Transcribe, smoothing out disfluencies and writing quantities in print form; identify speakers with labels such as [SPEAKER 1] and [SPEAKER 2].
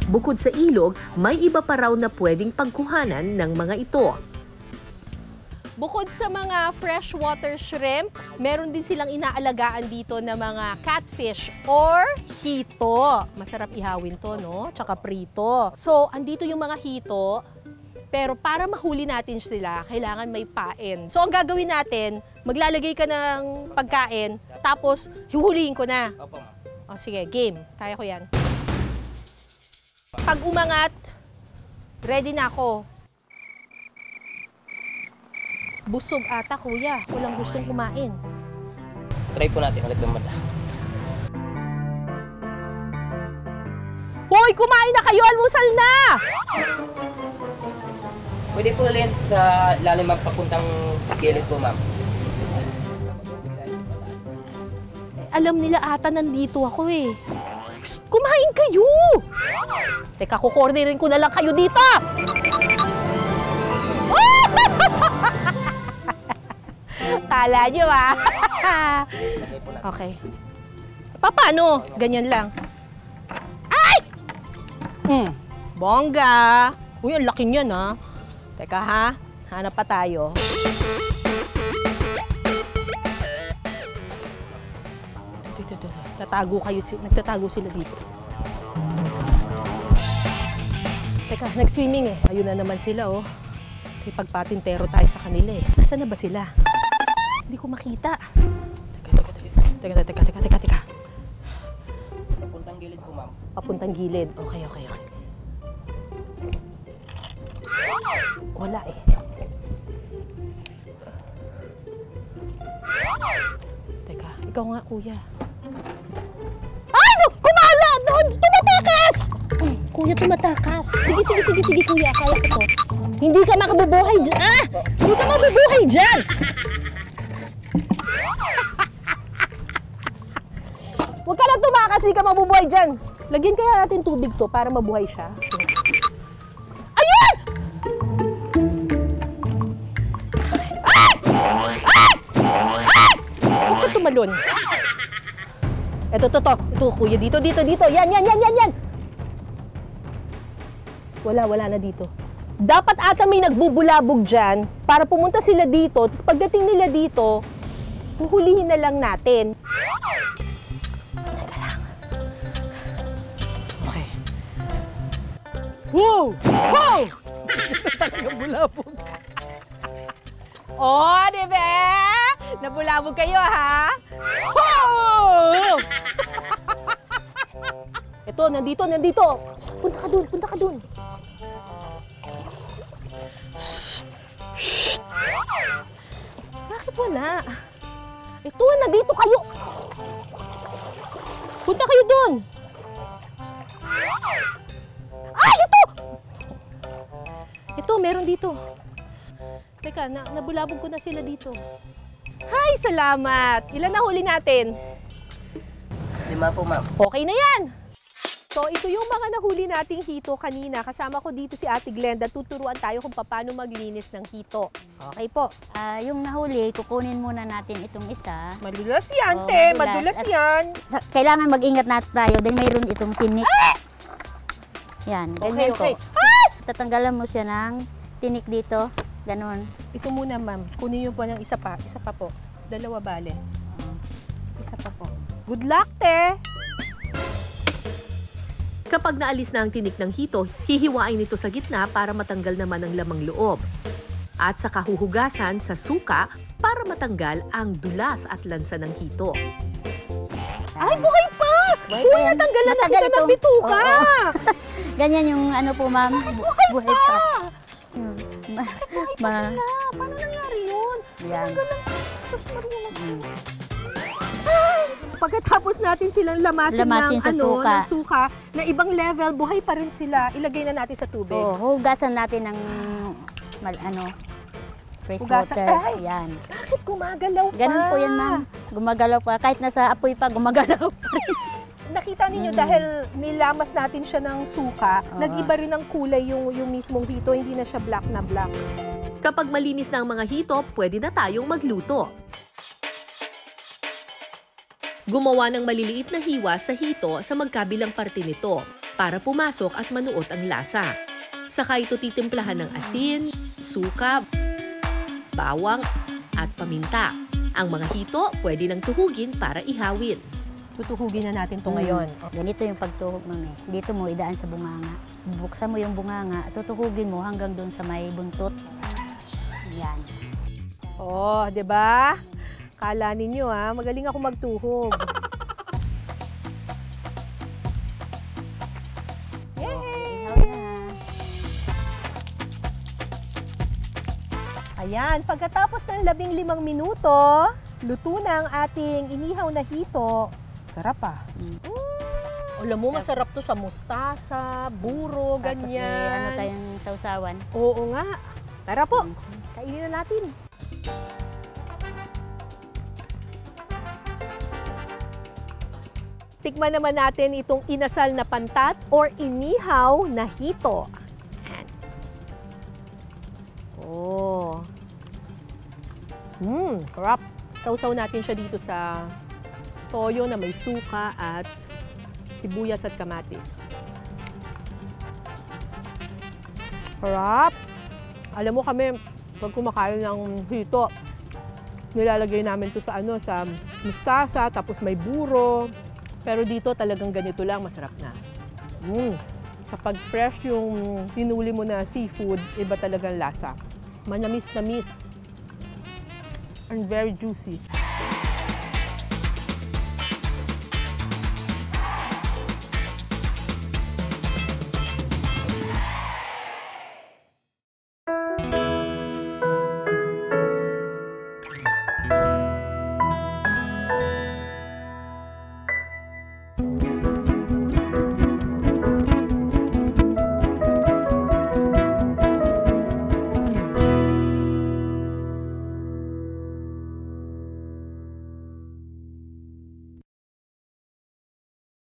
[SPEAKER 1] Bukod sa ilog, may iba pa raw na pwedeng pagkuhanan ng mga ito.
[SPEAKER 2] Bukod sa mga freshwater shrimp, meron din silang inaalagaan dito na mga catfish or hito. Masarap ihawin to, no? Tsaka prito. So, andito yung mga hito, pero para mahuli natin sila, kailangan may pain. So, ang gagawin natin, maglalagay ka ng pagkain, tapos hihulihin ko na.
[SPEAKER 3] Opo, ma'am.
[SPEAKER 2] O, sige, game. Kaya ko yan. Pag umangat, ready na ako. Busog ata, kuya. Walang gustong kumain.
[SPEAKER 3] Try po natin ulit naman.
[SPEAKER 2] Hoy, kumain na kayo! Almusal na!
[SPEAKER 3] Pwede po ulit sa lalim ma'am, papuntang gilid po, ma'am.
[SPEAKER 2] Alam nila ata nandito ako eh. Psst, kumain kayo! Teka, kukornerin ko na lang kayo dito! Kala nyo ah! Okay. Paano? Ganyan lang. Ay! Bongga! Uy, ang laki niyan ha. Teka ha, hanap pa tayo. Nagtatago sila dito. Teka, nag-swimming eh. Ayun na naman sila oh. May pagpatintero tayo sa kanila eh. Nasaan na ba sila? Hindi ko makita. Teka.
[SPEAKER 3] Papuntang gilid po, ma'am.
[SPEAKER 2] Papuntang gilid. Okay. Wala eh. Teka, ikaw nga kuya. Ay! Kumala! Doon! Tumatakas! Kuya, tumatakas. Sige kuya. Kaya ko to. Hindi ka makabubuhay dyan. Ah! Hindi ka mabubuhay dyan! Huwag ka lang tumakas, hindi ka mabubuhay dyan. Lagyan kaya natin tubig to para mabuhay siya. Ayun! Ay! Huwag ka tumalon. Ito, kuya. Dito. Yan. Wala na dito. Dapat ata may nagbubulabog dyan para pumunta sila dito. Tapos pagdating nila dito, huhulihin na lang natin. Teka lang. Okay. Wow! Talagang bulabog. Oh, di ba? Nabulabog kayo, ha? Wow! Ito, nandito. Punta ka dun. Shh. Bakit wala? Ito, nandito kayo. Punta kayo dun. Ay, ito! Ito, meron dito. Teka, nabulabog ko na sila dito. Hi, salamat. Ilan na huli natin?
[SPEAKER 3] 5 po, ma'am.
[SPEAKER 2] Okay na yan. So, ito yung mga nahuli nating hito kanina. Kasama ko dito si Ate Glenda. Tuturuan tayo kung paano maglinis ng hito. Okay po.
[SPEAKER 4] Yung nahuli, kukunin muna natin itong isa.
[SPEAKER 2] Madulas yan, te. Madulas yan.
[SPEAKER 4] Kailangan mag-ingat natin tayo dahil mayroon itong tinik. Yan, ganyan
[SPEAKER 2] Okay.
[SPEAKER 4] po. Tatanggalan mo siya ng tinik dito. Ganon.
[SPEAKER 2] Ito muna, ma'am. Kunin niyo po ng isa pa. Isa pa po. 2 bale. Isa pa po. Good luck, te!
[SPEAKER 1] Kapag naalis na ang tinik ng hito, hihiwain ito sa gitna para matanggal naman ang lamang loob. At saka huhugasan sa suka para matanggal ang dulas at lansa ng hito.
[SPEAKER 2] Ay, buhay pa! Uy, natanggalan na kita ng bituka!
[SPEAKER 4] Ganyan yung ano po, ma'am.
[SPEAKER 2] Buhay pa! Buhay pa
[SPEAKER 4] Ma-
[SPEAKER 2] sila! Paano nangyari yun?
[SPEAKER 4] Yan.
[SPEAKER 2] Natanggalan. Sus Maria, pagkatapos natin silang lamasin ng,
[SPEAKER 4] Lamasin sa suka.
[SPEAKER 2] ng suka, na ibang level, buhay pa rin sila. Ilagay na natin sa tubig.
[SPEAKER 4] Hugasan natin ng fresh
[SPEAKER 2] Hugasan.
[SPEAKER 4] water.
[SPEAKER 2] Ay!
[SPEAKER 4] Yan.
[SPEAKER 2] Bakit gumagalaw pa?
[SPEAKER 4] Ganun po yan, ma'am. Gumagalaw pa. Kahit nasa apoy pa, gumagalaw pa rin.
[SPEAKER 2] Nakita ninyo dahil nilamas natin siya ng suka, nag-iba rin ang kulay yung mismong hito, hindi na siya black na black.
[SPEAKER 1] Kapag malinis na ang mga hito, pwede na tayong magluto. Gumawa ng maliliit na hiwa sa hito sa magkabilang parte nito. para pumasok at manuot ang lasa. Saka ito titimplahan ng asin, suka, bawang at paminta. Ang mga hito pwede nang tuhugin para ihawin.
[SPEAKER 2] Tutuhugin na natin to ngayon.
[SPEAKER 4] Ganito yung pagtuhog, mami. Dito mo idaan sa bunganga. Buksan mo yung bunganga, tutuhugin mo hanggang doon sa may buntot. Yan.
[SPEAKER 2] Oh, 'di ba? Kala ninyo magaling ako magtuhog.
[SPEAKER 4] Ihaw na.
[SPEAKER 2] Ayan, pagkatapos ng 15 minuto, luto na ang ating inihaw na hito. Sarap Alam mo, masarap to sa mustasa, buro,
[SPEAKER 4] Tapos may
[SPEAKER 2] ganyan.
[SPEAKER 4] tayong sausawan.
[SPEAKER 2] Oo nga. Tara po, kainin na natin. Tikman naman natin itong inasal na pantat or inihaw na hito. Ayan. Oh. Sarap. Sausaw natin siya dito sa toyo na may suka at sibuyas at kamatis. Sarap. Alam mo kami, pag kumakain ng hito, nilalagay namin to sa sa mustasa, tapos may buro. Pero dito talagang ganito lang, masarap na. Kapag fresh yung tinuli mo na seafood, iba talagang lasa. Manamis-namis. And very juicy.